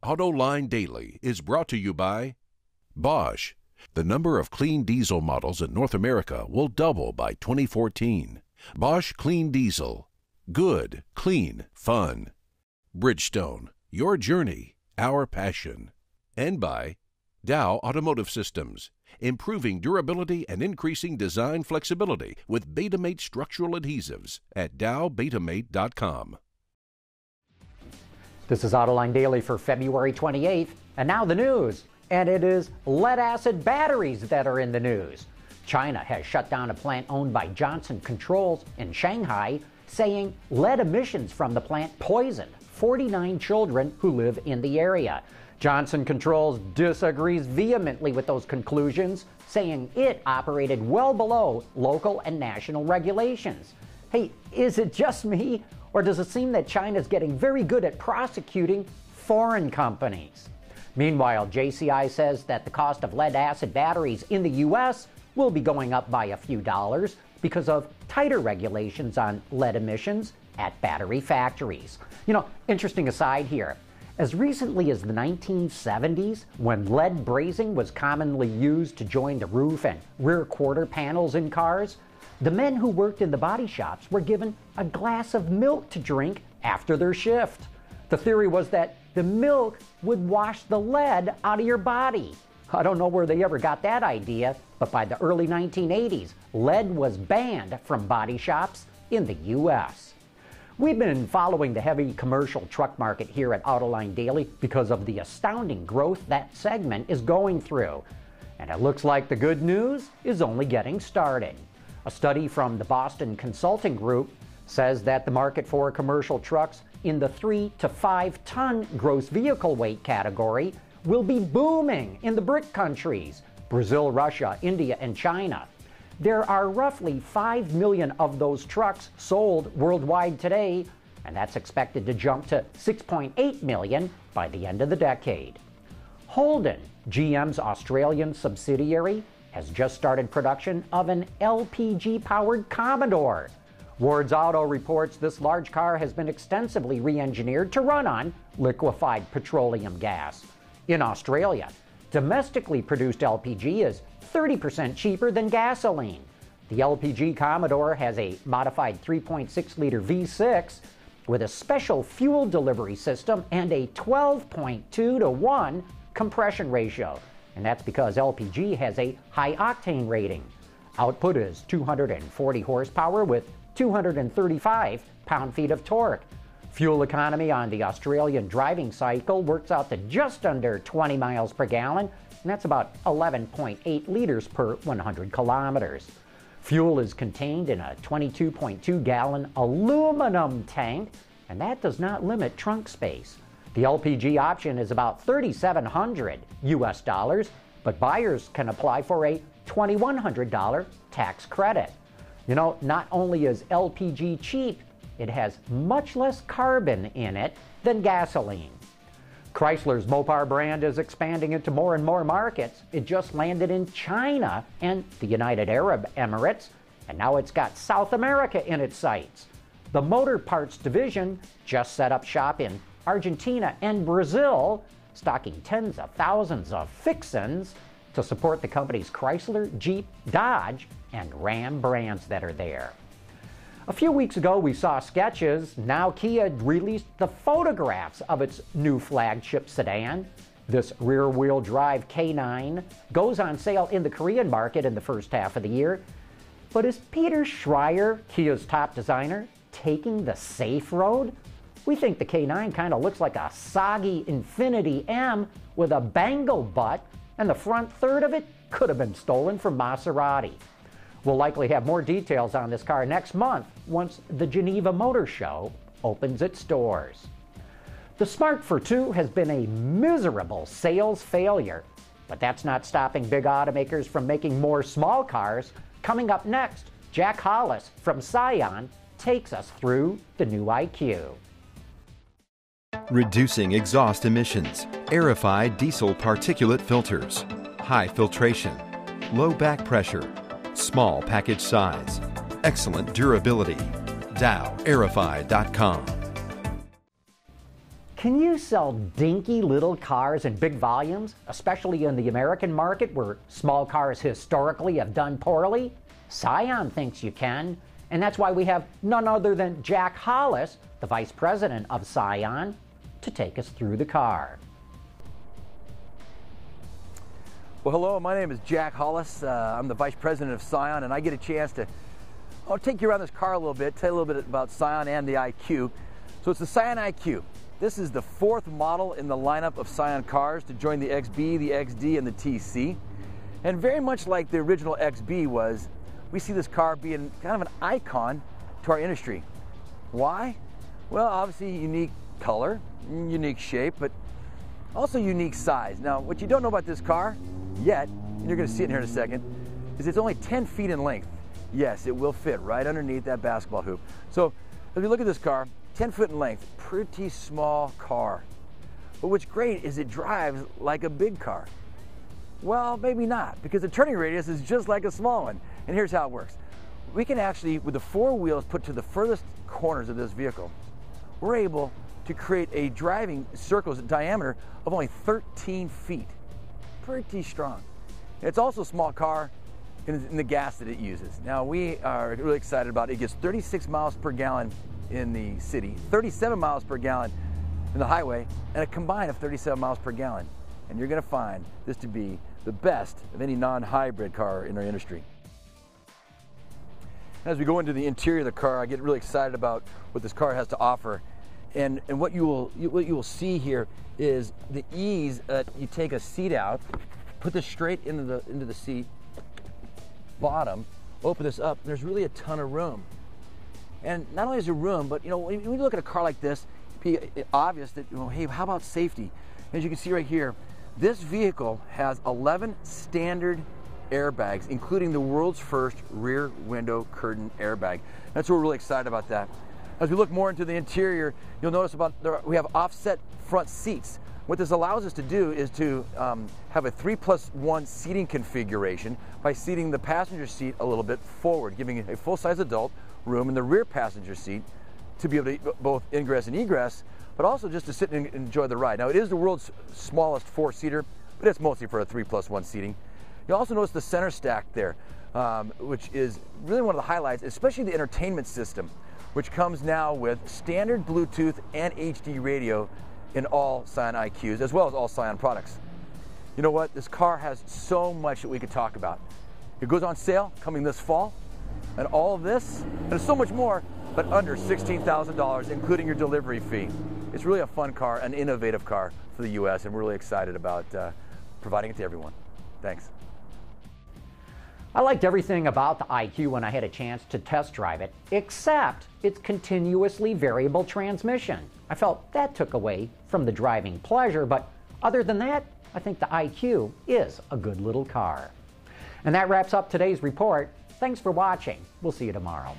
Autoline Daily is brought to you by Bosch. The number of clean diesel models in North America will double by 2014. Bosch Clean Diesel. Good, clean, fun. Bridgestone. Your journey, our passion. And by Dow Automotive Systems. Improving durability and increasing design flexibility with Betamate structural adhesives at dowbetamate.com. This is Autoline Daily for February 28th, and now the news. And it is lead-acid batteries that are in the news. China has shut down a plant owned by Johnson Controls in Shanghai, saying lead emissions from the plant poisoned 49 children who live in the area. Johnson Controls disagrees vehemently with those conclusions, saying it operated well below local and national regulations. Hey, is it just me, or does it seem that China's getting very good at prosecuting foreign companies? Meanwhile, JCI says that the cost of lead-acid batteries in the U.S. will be going up by a few dollars because of tighter regulations on lead emissions at battery factories. You know, interesting aside here. As recently as the 1970s, when lead brazing was commonly used to join the roof and rear quarter panels in cars, the men who worked in the body shops were given a glass of milk to drink after their shift. The theory was that the milk would wash the lead out of your body. I don't know where they ever got that idea, but by the early 1980s, lead was banned from body shops in the U.S. We've been following the heavy commercial truck market here at Autoline Daily because of the astounding growth that segment is going through. And it looks like the good news is only getting started. A study from the Boston Consulting Group says that the market for commercial trucks in the 3 to 5 ton gross vehicle weight category will be booming in the BRIC countries, Brazil, Russia, India, and China. There are roughly 5 million of those trucks sold worldwide today, and that's expected to jump to 6.8 million by the end of the decade. Holden, GM's Australian subsidiary, has just started production of an LPG-powered Commodore. Ward's Auto reports this large car has been extensively re-engineered to run on liquefied petroleum gas. In Australia, domestically produced LPG is 30% cheaper than gasoline. The LPG Commodore has a modified 3.6-liter V6 with a special fuel delivery system and a 12.2 to 1 compression ratio. And that's because LPG has a high octane rating. Output is 240 horsepower with 235 pound-feet of torque. Fuel economy on the Australian driving cycle works out to just under 20 miles per gallon, and that's about 11.8 liters per 100 kilometers. Fuel is contained in a 22.2-gallon aluminum tank, and that does not limit trunk space. The LPG option is about $3,700 US dollars, but buyers can apply for a $2,100 tax credit. You know, not only is LPG cheap, it has much less carbon in it than gasoline. Chrysler's Mopar brand is expanding into more and more markets. It just landed in China and the United Arab Emirates, and now it's got South America in its sights. The Motor Parts division just set up shop in Argentina and Brazil, stocking tens of thousands of fixins to support the company's Chrysler, Jeep, Dodge, and Ram brands that are there. A few weeks ago, we saw sketches. Now Kia released the photographs of its new flagship sedan. This rear-wheel drive K9 goes on sale in the Korean market in the first half of the year. But is Peter Schreier, Kia's top designer, taking the safe road? We think the K9 kind of looks like a soggy Infiniti M with a bangle butt, and the front third of it could have been stolen from Maserati. We'll likely have more details on this car next month once the Geneva Motor Show opens its doors. The Smart for 2 has been a miserable sales failure, but that's not stopping big automakers from making more small cars. Coming up next, Jack Hollis from Scion takes us through the new IQ. Reducing exhaust emissions, aerified diesel particulate filters, high filtration, low back pressure, small package size, excellent durability. DowAerified.com. Can you sell dinky little cars in big volumes, especially in the American market where small cars historically have done poorly? Scion thinks you can, and that's why we have none other than Jack Hollis, the vice president of Scion, to take us through the car. Well, hello, my name is Jack Hollis. I'm the vice president of Scion, and I get a chance to take you around this car a little bit, tell you a little bit about Scion and the IQ. So it's the Scion IQ. This is the fourth model in the lineup of Scion cars to join the XB, the XD, and the TC. And very much like the original XB was, we see this car being kind of an icon to our industry. Why? Well, obviously unique color, unique shape, but also unique size. Now, what you don't know about this car yet, and you're going to see it in here in a second, is it's only 10 feet in length. Yes, it will fit right underneath that basketball hoop. So, if you look at this car, 10 foot in length, pretty small car. But what's great is it drives like a big car. Well, maybe not, because the turning radius is just like a small one. And here's how it works. We can actually, with the four wheels put to the furthest corners of this vehicle, we're able to create a driving circles diameter of only 13 feet. Pretty strong. It's also a small car in the gas that it uses. Now, we are really excited about it. It gets 36 miles per gallon in the city, 37 miles per gallon in the highway, and a combine of 37 miles per gallon. And you're going to find this to be the best of any non-hybrid car in our industry. As we go into the interior of the car, I get really excited about what this car has to offer. And what you will see here is the ease that you take a seat out, put this straight into the seat, bottom, open this up, and there's really a ton of room. And not only is there room, but when you look at a car like this, it'd be obvious that, hey, how about safety? As you can see right here, this vehicle has 11 standard airbags, including the world's first rear window curtain airbag. That's what we're really excited about that. As we look more into the interior, you'll notice we have offset front seats. What this allows us to do is to have a 3+1 seating configuration by seating the passenger seat a little bit forward, giving a full-size adult room in the rear passenger seat to be able to both ingress and egress, but also just to sit and enjoy the ride. Now, it is the world's smallest four-seater, but it's mostly for a 3+1 seating. You'll also notice the center stack there, which is really one of the highlights, especially the entertainment system, which comes now with standard Bluetooth and HD radio in all Scion IQs, as well as all Scion products. You know what? This car has so much that we could talk about. It goes on sale coming this fall, and all of this, and there's so much more, but under $16,000, including your delivery fee. It's really a fun car, an innovative car for the U.S., and we're really excited about providing it to everyone. Thanks. I liked everything about the IQ when I had a chance to test drive it, except its continuously variable transmission. I felt that took away from the driving pleasure, but other than that, I think the IQ is a good little car. And that wraps up today's report. Thanks for watching. We'll see you tomorrow.